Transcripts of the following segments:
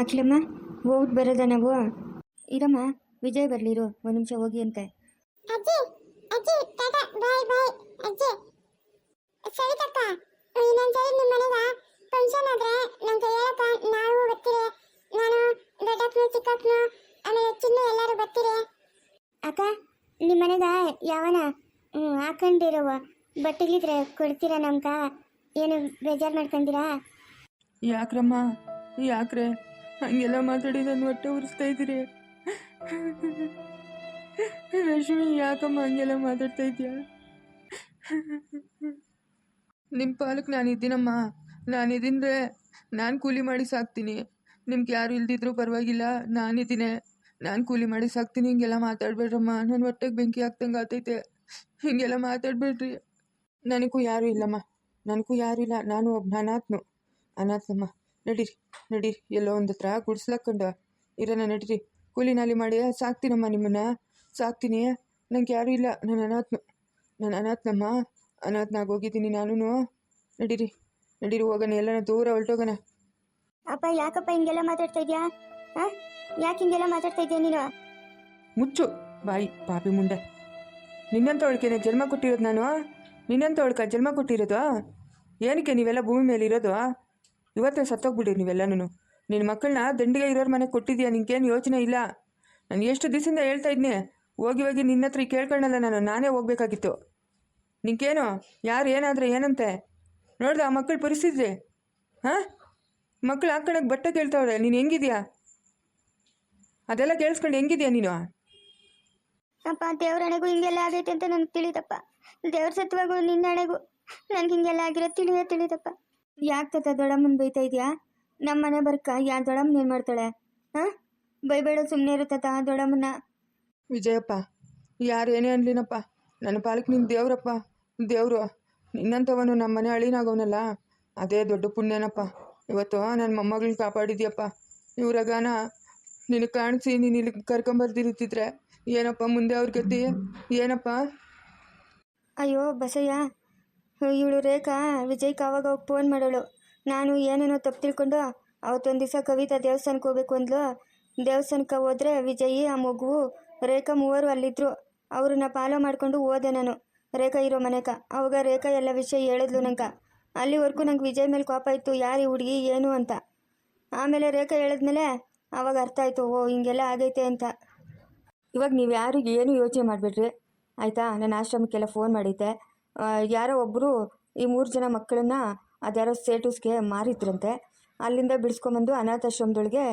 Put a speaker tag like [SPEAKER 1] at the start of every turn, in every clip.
[SPEAKER 1] ಅಖಿಲಮ್ಮ, ಹೋಗ್ಬಿಟ್ಟು ಬರೋದ ನಾವು? ಇರಮ್ಮ, ವಿಜಯ್ ಬರ್ಲಿರು, ಒಂದು ನಿಮಿಷ ಹೋಗಿ ಅಂತೆ.
[SPEAKER 2] ಅಜ್ಜಿ ಅಜ್ಜಿ ಟಾಟಾ ಬಾಯ್ ಬಾಯ್ ಅಜ್ಜಿ. ಸವಿತಕ್ಕ, ಇನ್ನೊಂದ್ಸರಿ ನಿಮ್ಮ ಮನೆಗ ಫಂಕ್ಷನ್ ಆದ್ರೆ ನಂಗೆ ಹೇಳಕ್ಕ, ನಾವು ಬರ್ತೀರಿ. ನಾನು ದೊಡ್ಡಕ್ಕನು ಚಿಕ್ಕಕ್ಕನು ಆಮೇಲೆ ಚಿನ್ನು ಎಲ್ಲರೂ ಬರ್ತೀರಿ. ಅಕ್ಕ, ನಿಮ್ಮ ಮನೆಗ ಯಾವನ ಹಾಕೊಂಡಿರುವ ಬಟ್ಟೆಗಳಿದ್ರೆ ಕೊಡ್ತೀರಾ ನಮ್ಗ? ಏನು ಬೇಜಾರು ಮಾಡ್ಕೊಂಡಿರಾ?
[SPEAKER 3] ಯಾಕ್ರಮ್ಮ, ಯಾಕ್ರೆ ಹಂಗೆಲ್ಲ ಮಾತಾಡಿ ನನ್ನ ಹೊಟ್ಟೆ ಉರಿಸ್ತಾ ಇದ್ದೀರಿ? ರಶ್ಮಿ, ಯಾಕಮ್ಮ ಹಂಗೆಲ್ಲ ಮಾತಾಡ್ತಾ ಇದೀಯ? ನಿಮ್ಮ ಪಾಲಕ್ಕೆ ನಾನಿದ್ದೀನಮ್ಮ. ನಾನಿದ್ದರೆ ನಾನು ಕೂಲಿ ಮಾಡಿ ಸಾಕ್ತೀನಿ. ನಿಮ್ಗೆ ಯಾರು ಇಲ್ದಿದ್ರೂ ಪರವಾಗಿಲ್ಲ, ನಾನಿದ್ದೀನಿ. ನಾನು ಕೂಲಿ ಮಾಡಿ ಸಾಕ್ತೀನಿ. ಹಿಂಗೆಲ್ಲ ಮಾತಾಡ್ಬೇಡ್ರಮ್ಮ, ನನ್ನ ಹೊಟ್ಟೆಗೆ ಬೆಂಕಿ ಹಾಕ್ದಂಗೆ ಆಗ್ತೈತೆ. ಹಿಂಗೆಲ್ಲ ಮಾತಾಡ್ಬೇಡ್ರಿ. ನನಗೂ ಯಾರೂ ಇಲ್ಲಮ್ಮ, ನನಗೂ ಯಾರೂ ಇಲ್ಲ. ನಾನು ಒಬ್ಬ ಅನಾಥನಮ್ಮ. ನಡೀರಿ, ಎಲ್ಲೋ ಒಂದು ಹತ್ರ ಗುಡ್ಸ್ಲಾಕೊಂಡು ಇರೋಣ, ನಡೀರಿ. ಕೂಲಿ ನಾಲಿ ಮಾಡಿ ಸಾಕ್ತೀನಮ್ಮ, ನಿಮ್ಮನ್ನು ಸಾಕ್ತೀನಿ. ನಂಗೆ ಯಾರೂ ಇಲ್ಲ, ನಾನು ಅನಾಥನಮ್ಮ. ಅನಾಥನಾಗೋಗಿದ್ದೀನಿ ನಾನು. ನಡೀರಿ ಹೋಗೋಣ, ಎಲ್ಲನ ದೂರ ಹೊರಟೋಗೋಣ.
[SPEAKER 2] ಅಪ್ಪ, ಯಾಕಪ್ಪ ಹಿಂಗೆಲ್ಲ ಮಾತಾಡ್ತಾ ಇದೀಯಾ? ಯಾಕೆ ಹಿಂಗೆಲ್ಲ ಮಾತಾಡ್ತಾ ಇದೀಯ ನೀನು?
[SPEAKER 3] ಮುಚ್ಚು ಬಾಯಿ, ಪಾಪಿ ಮುಂಡೆ. ನಿನ್ನಂಥವಳಿಗೆ ಜನ್ಮ ಕೊಟ್ಟಿರೋದು ನಾನು? ನಿನ್ನಂಥವಳಿಗೆ ಜನ್ಮ ಕೊಟ್ಟಿರೋದು? ಏನಕ್ಕೆ ನೀವೆಲ್ಲ ಭೂಮಿ ಮೇಲೆ ಇರೋದು? ಇವತ್ತೇ ಸತ್ತೋಗ್ಬಿಡಿ ನೀವೆಲ್ಲನೂ. ನಿನ್ನ ಮಕ್ಕಳನ್ನ ದಂಡಿಗೆ ಇರೋರ ಮನೆಗೆ ಕೊಟ್ಟಿದ್ಯಾ? ನಿನ್ಗೇನು ಯೋಚನೆ ಇಲ್ಲ? ನಾನು ಎಷ್ಟು ದಿವಸದಿಂದ ಹೇಳ್ತಾ ಇದ್ನಿ, ಹೋಗಿ ನಿನ್ನ ಹತ್ರ ಕೇಳ್ಕೊಳ್ಳಲ್ಲ. ನಾನೇ ಹೋಗ್ಬೇಕಾಗಿತ್ತು. ನಿಂಗೇನು ಯಾರು ಏನಾದರೆ ಏನಂತೆ ನೋಡ್ದೆ ಆ ಮಕ್ಕಳ ಪರಿಸ್ಥಿತಿ? ಮಕ್ಕಳು ಹಾಕ್ಕೊಳಕ್ಕೆ ಬಟ್ಟೆ ಕೇಳ್ತಾವ್ರೆ, ನೀನು ಹೆಂಗಿದ್ಯಾ? ಅದೆಲ್ಲ ಕೇಳಿಸ್ಕೊಂಡು ಹೆಂಗಿದ್ಯಾ ನೀನು?
[SPEAKER 2] ಅಪ್ಪ, ದೇವ್ರ ಹಣೆಗೂ ಹಿಂಗೆಲ್ಲ ಆಗೈತೆ ಅಂತ ನನಗೆ ತಿಳಿದಪ್ಪ. ದೇವ್ರ ಸತ್ವಾಗೂ ನಿನ್ನ ಹಣೆಗೂ ನನ್ಗೆ ಹಿಂಗೆಲ್ಲ ಆಗಿರೋ ತಿಳಿದಪ್ಪ.
[SPEAKER 1] ಯಾಕೆ ತತ್ತ ದೊಡ್ಡಮ್ಮನ ಬೈತಾ ಇದೆಯಾ? ನಮ್ಮ ಮನೆ ಬರ್ಕ ಯಾ ದೊಡ್ಡಮ್ಮನ ಏನು ಮಾಡ್ತಾಳೆ? ಬೈಬೇಡ, ಸುಮ್ಮನೆ ಇರುತ್ತ ದೊಡ್ಡಮ್ಮನ.
[SPEAKER 3] ವಿಜಯಪ್ಪ, ಯಾರು ಏನೇ ಅನ್ಲಿನಪ್ಪ, ನನ್ನ ಪಾಲಕ್ಕೆ ನಿನ್ನ ದೇವ್ರಪ್ಪ. ದೇವರು ನಿನ್ನಂಥವನು ನಮ್ಮ ಮನೆ ಅಳಿನಾಗವನಲ್ಲ, ಅದೇ ದೊಡ್ಡ ಪುಣ್ಯನಪ್ಪ. ಇವತ್ತು ನನ್ನ ಮೊಮ್ಮಗಳನ್ನ ಕಾಪಾಡಿದ್ಯಪ್ಪ. ಇವ್ರಾಗಾನ ನಿನಗೆ ಕಾಣಿಸಿ ನೀನು ಇಲ್ಲಿ ಕರ್ಕೊಂಬರ್ದಿರುತ್ತಿದ್ರೆ ಏನಪ್ಪ ಮುಂದೆ ಅವ್ರ ಗತಿ? ಏನಪ್ಪ?
[SPEAKER 1] ಅಯ್ಯೋ ಬಸಯ್ಯ, ಇವಳು ರೇಖಾ ವಿಜಯ್ಗೆ ಆವಾಗ ಫೋನ್ ಮಾಡೋಳು. ನಾನು ಏನೇನೋ ತಪ್ಪು ತಿಳ್ಕೊಂಡು ಅವತ್ತೊಂದು ದಿವಸ ಕವಿತಾ ದೇವಸ್ಥಾನಕ್ಕೆ ಹೋಗ್ಬೇಕು ಅಂದ್ಲು. ದೇವಸ್ಥಾನಕ್ಕೆ ಹೋದರೆ ವಿಜಯ್, ಆ ಮಗುವು, ರೇಖಾ ಮೂವರು ಅಲ್ಲಿದ್ದರು. ಅವ್ರನ್ನ ಫಾಲೋ ಮಾಡಿಕೊಂಡು ಹೋದೆ ನಾನು ರೇಖಾ ಇರೋ ಮನೆಗೆ. ಅವಾಗ ರೇಖಾ ಎಲ್ಲ ವಿಷಯ ಹೇಳಿದ್ಲು ನಂಗೆ. ಅಲ್ಲಿವರೆಗೂ ನಂಗೆ ವಿಜಯ್ ಮೇಲೆ ಕೋಪ ಇತ್ತು, ಯಾರು ಈ ಹುಡುಗಿ ಏನು ಅಂತ. ಆಮೇಲೆ ರೇಖಾ ಹೇಳಿದ್ಮೇಲೆ ಆವಾಗ ಅರ್ಥ ಆಯಿತು, ಓ ಹಿಂಗೆಲ್ಲ ಆಗೈತೆ ಅಂತ. ಇವಾಗ ನೀವು ಯಾರಿಗೆ ಏನು ಯೋಚನೆ ಮಾಡಿಬಿಡ್ರಿ ಆಯಿತಾ? ನನ್ನ ಆಶ್ರಮಕ್ಕೆಲ್ಲ ಫೋನ್ ಮಾಡಿದ್ದೆ. ಯಾರೋ ಒಬ್ಬರು ಈ 3 ಜನ ಮಕ್ಕಳನ್ನ ಅದ್ಯಾರೋ ಸ್ಟೇಟಸ್ಗೆ ಮಾರಿದ್ರಂತೆ. ಅಲ್ಲಿಂದ ಬಿಡಿಸ್ಕೊಂಬಂದು ಅನಾಥಾಶ್ರಮದೊಳಗೆ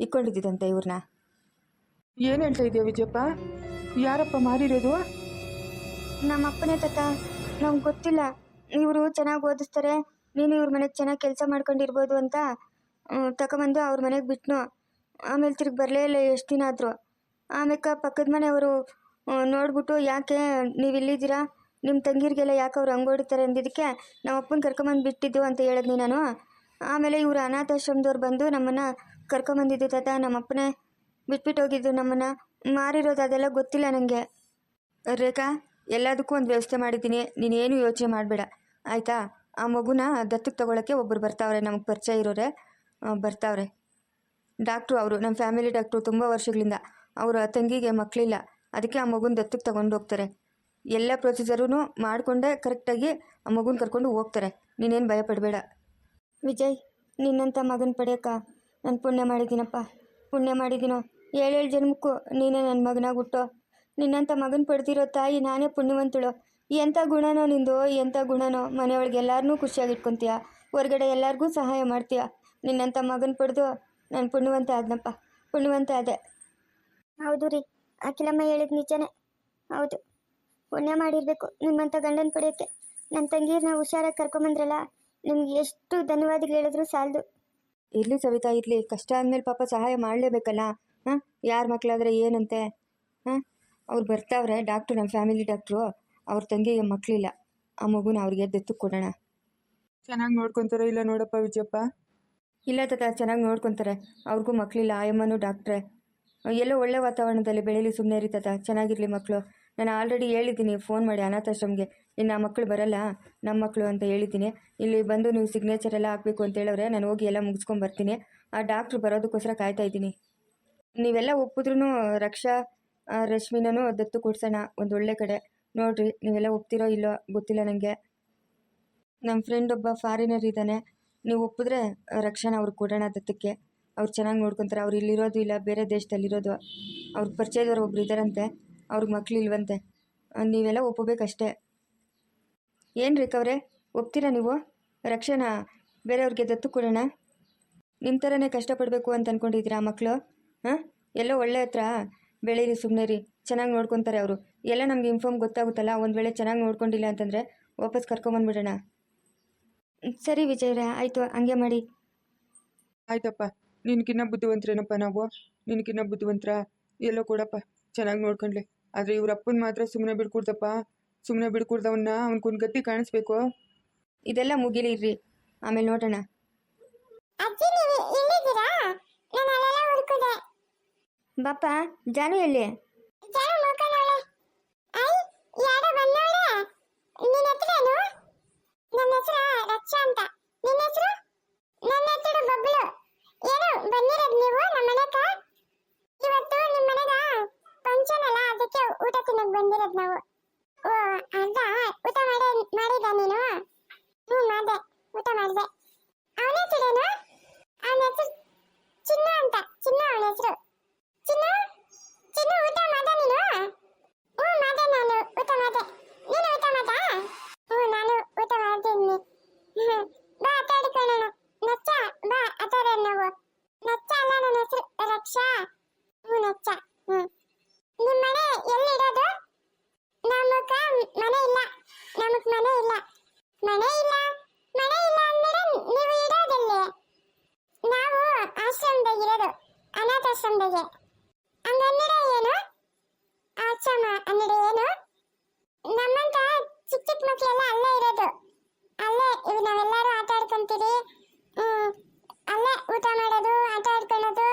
[SPEAKER 1] ಇಕ್ಕೊಂಡಿದ್ದಂತೆ ಇವ್ರನ್ನ.
[SPEAKER 3] ಏನು ಹೇಳ್ತಾ ಇದೆಯಾ ವಿಜಯಪ್ಪ? ಯಾರಪ್ಪ ಮಾರಿರೋದು?
[SPEAKER 1] ನಮ್ಮ ಅಪ್ಪನೇ ತಾತ, ನಮ್ಗೆ ಗೊತ್ತಿಲ್ಲ. ಇವರು ಚೆನ್ನಾಗಿ ಓದಿಸ್ತಾರೆ, ನೀನು ಇವ್ರ ಮನೆಗೆ ಚೆನ್ನಾಗಿ ಕೆಲಸ ಮಾಡ್ಕೊಂಡಿರ್ಬೋದು ಅಂತ ತಗೊಂಬಂದು ಅವ್ರ ಮನೆಗೆ ಬಿಟ್ನು. ಆಮೇಲೆ ತಿರ್ಗಿ ಬರಲೇ ಇಲ್ಲ, ಎಷ್ಟು ದಿನ ಆದರು. ಆಮೇಲೆ ಪಕ್ಕದ ಮನೆಯವರು ನೋಡ್ಬಿಟ್ಟು, ಯಾಕೆ ನೀವು ಇಲ್ಲಿದ್ದೀರಾ, ನಿಮ್ಮ ತಂಗಿರಿಗೆಲ್ಲ ಯಾಕೆ ಅವ್ರು ಹಂಗೋಡಿತಾರೆ ಅಂದಿದ್ದಕ್ಕೆ ನಮ್ಮ ಅಪ್ಪನ ಕರ್ಕೊಂಬಂದು ಬಿಟ್ಟಿದ್ದು ಅಂತ ಹೇಳಿದ್ನಿ ನಾನು. ಆಮೇಲೆ ಇವರು ಅನಾಥಾಶ್ರಮದವ್ರು ಬಂದು ನಮ್ಮನ್ನು ಕರ್ಕೊಂಬಂದಿದ್ದು ತಾತ. ನಮ್ಮ ಅಪ್ಪನೇ ಬಿಟ್ಬಿಟ್ಟು ಹೋಗಿದ್ದು, ನಮ್ಮನ್ನು ಮಾರಿರೋದು ಅದೆಲ್ಲ ಗೊತ್ತಿಲ್ಲ ನನಗೆ. ರೇಖಾ, ಎಲ್ಲದಕ್ಕೂ ಒಂದು ವ್ಯವಸ್ಥೆ ಮಾಡಿದ್ದೀನಿ, ನೀನೇನು ಯೋಚನೆ ಮಾಡಬೇಡ ಆಯಿತಾ? ಆ ಮಗುನ ದತ್ತಕ್ಕೆ ತಗೊಳ್ಳೋಕ್ಕೆ ಒಬ್ಬರು ಬರ್ತಾವ್ರೆ, ನಮಗೆ ಪರಿಚಯ ಇರೋರೆ ಬರ್ತಾವ್ರೆ. ಡಾಕ್ಟ್ರು ಅವರು, ನಮ್ಮ ಫ್ಯಾಮಿಲಿ ಡಾಕ್ಟ್ರು, ತುಂಬ ವರ್ಷಗಳಿಂದ. ಅವರ ತಂಗಿಗೆ ಮಕ್ಕಳಿಲ್ಲ, ಅದಕ್ಕೆ ಆ ಮಗುನ ದತ್ತಕ್ಕೆ ತಗೊಂಡು ಹೋಗ್ತಾರೆ. ಎಲ್ಲ ಪ್ರೊಸೀಜರೂ ಮಾಡಿಕೊಂಡೇ ಕರೆಕ್ಟಾಗಿ ಆ ಮಗುನ ಕರ್ಕೊಂಡು ಹೋಗ್ತಾರೆ. ನೀನೇನು ಭಯಪಡಬೇಡ. ವಿಜಯ್, ನಿನ್ನಂಥ ಮಗನ ಪಡೆಯೋಕ್ಕ ನಾನು ಪುಣ್ಯ ಮಾಡಿದ್ದೀನಪ್ಪ, ಪುಣ್ಯ ಮಾಡಿದ್ದೀನೋ. 7 ಜನ್ಮಕ್ಕೂ ನೀನೇ ನನ್ನ ಮಗನಾಗ್ಬಿಟ್ಟು. ನಿನ್ನಂಥ ಮಗನ ಪಡೆದಿರೋ ತಾಯಿ ನಾನೇ ಪುಣ್ಯವಂತಳು. ಎಂಥ ಗುಣನೋ ನಿಂದು, ಎಂಥ ಗುಣನೋ. ಮನೆಯೊಳಗೆ ಎಲ್ಲರನ್ನೂ ಖುಷಿಯಾಗಿ ಇಟ್ಕೊತೀಯ, ಹೊರಗಡೆ ಎಲ್ಲರಿಗೂ ಸಹಾಯ ಮಾಡ್ತೀಯ. ನಿನ್ನಂಥ ಮಗನ ಪಡೆದು ನಾನು ಪುಣ್ಯವಂತ ಆದ್ನಪ್ಪ, ಪುಣ್ಯವಂತ ಆದೆ.
[SPEAKER 2] ಹೌದು ರೀ, ಅಖಿಲಮ್ಮ ಹೇಳಿದ ನಿಜನೇ. ಹೌದು, ಪುಣ್ಯ ಮಾಡಿರಬೇಕು ನಿಮ್ಮಂಥ ಗಂಡನ ಪಡೆಯೋಕ್ಕೆ. ನನ್ನ ತಂಗಿಯರನ್ನ ಹುಷಾರಾಗಿ ಕರ್ಕೊಂಬಂದ್ರಲ್ಲ, ನಿಮ್ಗೆ ಎಷ್ಟು ಧನ್ಯವಾದಗಳು ಹೇಳಿದ್ರು ಸಾಲದು.
[SPEAKER 1] ಇರಲಿ ಸವಿತಾ, ಇರಲಿ. ಕಷ್ಟ ಅಂದಮೇಲೆ ಪಾಪ ಸಹಾಯ ಮಾಡಲೇಬೇಕಲ್ಲ. ಯಾರ ಮಕ್ಕಳಾದರೆ ಏನಂತೆ? ಅವ್ರು ಬರ್ತಾವ್ರೆ, ಡಾಕ್ಟ್ರು, ನಮ್ಮ ಫ್ಯಾಮಿಲಿ ಡಾಕ್ಟ್ರು. ಅವ್ರ ತಂಗಿಗೆ ಮಕ್ಕಳಿಲ್ಲ, ಆ ಮಗುನ ಅವ್ರಿಗೆ ದತ್ತಕ್ಕೆ ಕೊಡೋಣ.
[SPEAKER 3] ಚೆನ್ನಾಗಿ ನೋಡ್ಕೊತಾರೋ ಇಲ್ಲ ನೋಡಪ್ಪ ವಿಜಯಪ್ಪ?
[SPEAKER 1] ಇಲ್ಲ ತಾತ, ಚೆನ್ನಾಗಿ ನೋಡ್ಕೊತಾರೆ. ಅವ್ರಿಗೂ ಮಕ್ಕಳಿಲ್ಲ. ಆಯಮ್ಮನೂ ಡಾಕ್ಟ್ರೆ. ಎಲ್ಲೋ ಒಳ್ಳೆ ವಾತಾವರಣದಲ್ಲಿ ಬೆಳೀಲಿ, ಸುಮ್ಮನೆ ಇರಿ ತಾತ, ಚೆನ್ನಾಗಿರಲಿ ಮಕ್ಕಳು. ನಾನು ಆಲ್ರೆಡಿ ಹೇಳಿದ್ದೀನಿ ಫೋನ್ ಮಾಡಿ ಅನಾಥಾಶ್ರಮ್ಗೆ, ಇನ್ನು ಆ ಮಕ್ಕಳು ಬರಲ್ಲ ನಮ್ಮ ಮಕ್ಕಳು ಅಂತ ಹೇಳಿದ್ದೀನಿ. ಇಲ್ಲಿ ಬಂದು ನೀವು ಸಿಗ್ನೇಚರ್ ಎಲ್ಲ ಹಾಕಬೇಕು ಅಂತ ಹೇಳಿದ್ರೆ ನಾನು ಹೋಗಿ ಎಲ್ಲ ಮುಗಿಸ್ಕೊಂಡು ಬರ್ತೀನಿ. ಆ ಡಾಕ್ಟ್ರು ಬರೋದಕ್ಕೋಸ್ಕರ ಕಾಯ್ತಾ ಇದ್ದೀನಿ. ನೀವೆಲ್ಲ ಒಪ್ಪಿದ್ರೂ ರಕ್ಷಾ ರಶ್ಮಿನೂ ದತ್ತು ಕೊಡ್ಸೋಣ ಒಂದು ಒಳ್ಳೆ ಕಡೆ ನೋಡಿರಿ. ನೀವೆಲ್ಲ ಒಪ್ತಿರೋ ಇಲ್ಲೋ ಗೊತ್ತಿಲ್ಲ ನನಗೆ. ನಮ್ಮ ಫ್ರೆಂಡ್ ಒಬ್ಬ ಫಾರಿನರ್ ಇದ್ದಾನೆ, ನೀವು ಒಪ್ಪಿದ್ರೆ ರಕ್ಷಾನ ಅವ್ರಿಗೆ ಕೊಡೋಣ ದತ್ತಕ್ಕೆ. ಅವ್ರು ಚೆನ್ನಾಗಿ ನೋಡ್ಕೊತಾರೆ. ಅವ್ರು ಇಲ್ಲಿರೋದು ಇಲ್ಲ, ಬೇರೆ ದೇಶದಲ್ಲಿರೋದು. ಅವ್ರಿಗೆ ಪರಿಚಯದವ್ರು ಒಬ್ರು ಇದ್ದಾರಂತೆ, ಅವ್ರಿಗೆ ಮಕ್ಳು ಇಲ್ವಂತೆ. ನೀವೆಲ್ಲ ಒಪ್ಪಬೇಕಷ್ಟೇ. ಏನು ರೇಖವ್ರೆ, ಒಪ್ತೀರಾ ನೀವು ರಕ್ಷಾನ ಬೇರೆಯವ್ರಿಗೆ ದತ್ತು ಕೊಡೋಣ? ನಿಮ್ಮ ಥರನೇ ಕಷ್ಟಪಡಬೇಕು ಅಂತ ಅಂದ್ಕೊಂಡಿದ್ದೀರಾ ಮಕ್ಕಳು? ಹಾಂ, ಎಲ್ಲೋ ಒಳ್ಳೆ ಹತ್ರ ಬೆಳೀರಿ, ಸುಮ್ಮನೆ ರೀ, ಚೆನ್ನಾಗಿ ನೋಡ್ಕೊತಾರೆ ಅವರು. ಎಲ್ಲ ನಮ್ಗೆ ಇನ್ಫಾರ್ಮ್ ಗೊತ್ತಾಗುತ್ತಲ್ಲ, ಒಂದು ವೇಳೆ ಚೆನ್ನಾಗಿ ನೋಡ್ಕೊಂಡಿಲ್ಲ ಅಂತಂದರೆ ವಾಪಸ್ ಕರ್ಕೊಂಬಂದ್ಬಿಡೋಣ. ಸರಿ ವಿಜಯವ್ರೆ, ಆಯಿತು, ಹಂಗೆ ಮಾಡಿ.
[SPEAKER 3] ಆಯ್ತಪ್ಪ, ನಿನಗಿನ್ನ ಬುದ್ಧಿವಂತರೇನಪ್ಪ ನಾವು, ನಿನಗಿನ್ನ ಬುದ್ಧಿವಂತರ ಎಲ್ಲೋ ಕೊಡಪ್ಪ, ಚೆನ್ನಾಗಿ ನೋಡ್ಕೊಂಡ್ಲಿ. ಆದರೆ ಇವ್ರ ಅಪ್ಪನ ಮಾತ್ರ ಸುಮ್ಮನೆ ಬಿಡ್ಕೊಡ್ದಪ್ಪ, ಸುಮ್ಮನೆ ಬಿಡ್ಕೊಡ್ದವನ್ನ ಅವ್ನಿಗೊಂದು ಗತಿ ಕಾಣಿಸ್ಬೇಕು.
[SPEAKER 1] ಇದೆಲ್ಲ ಮುಗಿಲಿ ಇರ್ರಿ, ಆಮೇಲೆ ನೋಡೋಣ.
[SPEAKER 2] ಅಜ್ಜಿ ನೀವು ಇಲ್ಲಿದ್ದೀರಾ? ನಾನು ಅಲ್ಲೆಲ್ಲ ಹುಡುಕಿದೆ.
[SPEAKER 1] ಬಾಪ, ಜಾನು ಎಲ್ಲಿ?
[SPEAKER 2] ಜಾನು ಮುಖನೋಳೆ. ಐ ಯಾರೋ ಬಂದೋಳೆ. ನಿನ್ನ ಹೆಸರೇನು? ನನ್ನ ಹೆಸರು ರಕ್ಷಾ ಅಂತ. ನಿನ್ನ ಹೆಸರು? ನನ್ನ ಹೆಸರು ಬಬ್ಲು. ಏನು ಬಂದಿರೋದು ನೀವು ನಮ್ಮ ಮನೆಗೆ? ಇವತ್ತು ನಿಮ್ಮ ಮನೆಗ ಫಂಕ್ಷನ್ ಅಲ್ಲ, ಅದಕ್ಕೆ ಊಟ ತಿನ್ನಕ್ ಬಂದಿರೋದು ನಾವು. ಓ ಅದ ಊಟ ಮಾಡಿದ ನೀನು? ಮಾಡಿದೆ, ಊಟ ಮಾಡಿದೆ. ಅವನ ಹೆಸರೇನು? ಅವನ ಹೆಸರು ಚಿನ್ನ ಅಂತ. ಚಿನ್ನ ಅವನ ಹೆಸರು. ಚಿನ್ನ ಚಿನ್ನ ಊಟ ಮಾಡ ನೀನು? ಮಾಡೆ ನಾನು ಊಟ ಮಾಡೆ. ನೀನು ಊಟ ಮಾಡ? ನಾನು ಊಟ ಮಾಡ್ತೀನಿ. ಬಾ ಆಟಾಡಿಕೊಳ್ಳೋಣ. ನಚ್ಚ ಬಾ ಆಟಾಡೋಣ ನಾವು. ನಚ್ಚ ಅಲ್ಲ, ನನ್ನ ಹೆಸರು ರಕ್ಷಾ. ನಚ್ಚ. ನಿಮ್ಮ ಮನೆ ಎಲ್ಲಿರೋದು? ನಮಗ ಮನೆ ಇಲ್ಲ. ನಮಗ್ ಮನೆ ಇಲ್ಲ. ಮನೆ ಇಲ್ಲ ಮನೆ ಇಲ್ಲ ಅಂದ್ರೆ ನೀವು ಇರೋದಲ್ಲಿ? ನಾವು ಆಶ್ರಮದಾಗ ಇರೋದು, ಅನಾಥಾಶ್ರಮದಾಗೆ. ಹಂಗಂದ್ರೆ ಏನು ಆಶ್ರಮ ಅಂದ್ರೆ ಏನು? ನಮ್ಮಂತ ಚಿಕ್ಕ ಚಿಕ್ಕ ಮಕ್ಕಳೆಲ್ಲ ಅಲ್ಲೇ ಇರೋದು. ಅಲ್ಲೇ ಇವ್ ನಾವೆಲ್ಲರೂ ಆಟ ಆಡ್ಕೊಂತೀರಿ. ಅಲ್ಲೇ ಊಟ ಮಾಡೋದು, ಆಟ ಆಡ್ಕೊಳ್ಳೋದು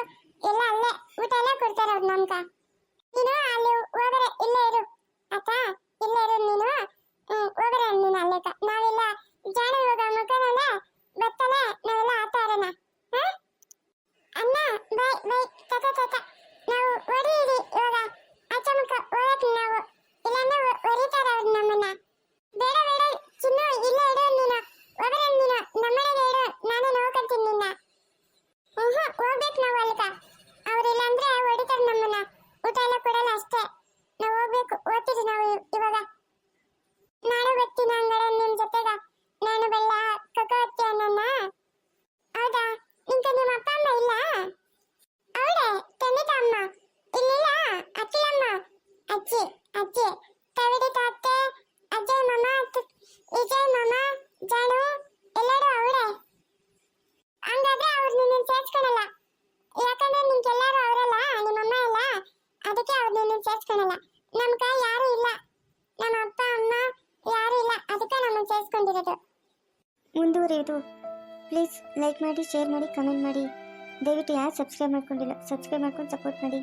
[SPEAKER 2] ಎಲ್ಲ ಅಲ್ಲೇ. ಊಟ ಎಲ್ಲ ಕೊಡ್ತಾರ ಅವ್ರು ನಮ್ಗ. ನೀನು ಅಲ್ಲಿ ಹೋಗರೆ ಇಲ್ಲೇ ಇರು ಆತಾ, ಇಲ್ಲೇ ಇರು ನೀನು. ಹೋಗರೆ ನೀನು ಅಲ್ಲೇಕ. ನಾವೆಲ್ಲ ಜಾಣ ಇವಾಗ ಮಕ್ಕಳಲ್ಲ ಬತ್ತಲೆ, ನಾವೆಲ್ಲ ಆಟ ಆಡೋಣ. ಅಣ್ಣ ಬಾಯ್ ಬಾಯ್ ತಾತ ತಾತ. ನಾವು ಹೊರೀರಿ ಇವಾಗ ಆಚಮಕ ಹೋಗಕ್ಕೆ ನಾವು, ಇಲ್ಲಾಂದ್ರೆ ಹೊರಿತಾರ ಅವ್ರು ನಮ್ಮನ್ನ. ಬೇಡ ಬೇಡ ಚಿನ್ನು, ಇಲ್ಲೇ ಇಡು ನೀನು. ಹೋಗರೆ ನೀನು ನಮ್ಮನೆಗೆ ಇಡು, ನಾನೇ ನೋಡ್ಕೊಂತೀನಿ ನಿನ್ನ. ಹೋಗ್ಬೇಕು ನಾವು ಅಲ್ಕ. ಅವ್ರಿಲ್ಲಾಂದ್ರೆ ಹೊಡಿತಾರೆ ನಮ್ಮನ್ನ, ಊಟ ಎಲ್ಲ ಕೊಡಲ್ಲ ಅಷ್ಟೇ. ನಾವು ಹೋಗ್ಬೇಕು, ಓದ್ತೀರಿ ನಾವು ಇವಾಗ. ನಾನು ಬರ್ತೀನಿ ಹಂಗಾರೆ ನಿಮ್ ಜೊತೆಗ. ನಾನು ಬೆಲ್ಲ ಕಕೋತಿ ಅನ್ನೋಣ. ಹೌದಾ? ನಿಂಗೆ ನಿಮ್ಮ ಅಪ್ಪ ಅಮ್ಮ ಇಲ್ಲ? ಅವಳೆ ತಂದಿತ ಅಮ್ಮ ಇಲ್ಲಿಲ್ಲ. ಅಕ್ಕಿಲಮ್ಮ, ಅಜ್ಜಿ ಅಜ್ಜಿ ತವಿಡಿ ತಾತೆ, ಅಜ್ಜಯ್ ಮಾಮ, ವಿಜಯ್ ಮಾಮ, ಜಾನು ಎಲ್ಲರೂ ಅವಳೆ. ಹಂಗಾದ್ರೆ ಅವ್ರು ನಿನ್ನ ಸೇರ್ಸ್ಕೊಳಲ್ಲ, ಯಾಕಂದ್ರೆ ನಿಮ್ಗೆಲ್ಲರೂ ಅವರಲ್ಲ, ನಿಮ್ಮಮ್ಮ ಎಲ್ಲ. ಅದಕ್ಕೆ ಅವ್ರು ನಿನ್ನ ಸೇರ್ಸ್ಕೊಳಲ್ಲ. ನಮ್ಗ ಯಾರು ಇಲ್ಲ, ನಮ್ಮ ಅಪ್ಪ ಅಮ್ಮ ಯಾರು ಇಲ್ಲ, ಅದಕ್ಕೆ ನಮ್ಮನ್ನು ಸೇರ್ಸ್ಕೊಂಡಿರೋದು.
[SPEAKER 1] ಮುಂದುವರಿಯೋದು. ಪ್ಲೀಸ್ ಲೈಕ್ ಮಾಡಿ, ಶೇರ್ ಮಾಡಿ, ಕಮೆಂಟ್ ಮಾಡಿ. ದಯವಿಟ್ಟು ಯಾರು ಸಬ್ಸ್ಕ್ರೈಬ್ ಮಾಡ್ಕೊಂಡಿಲ್ಲ ಸಬ್ಸ್ಕ್ರೈಬ್ ಮಾಡ್ಕೊಂಡು ಸಪೋರ್ಟ್ ಮಾಡಿ.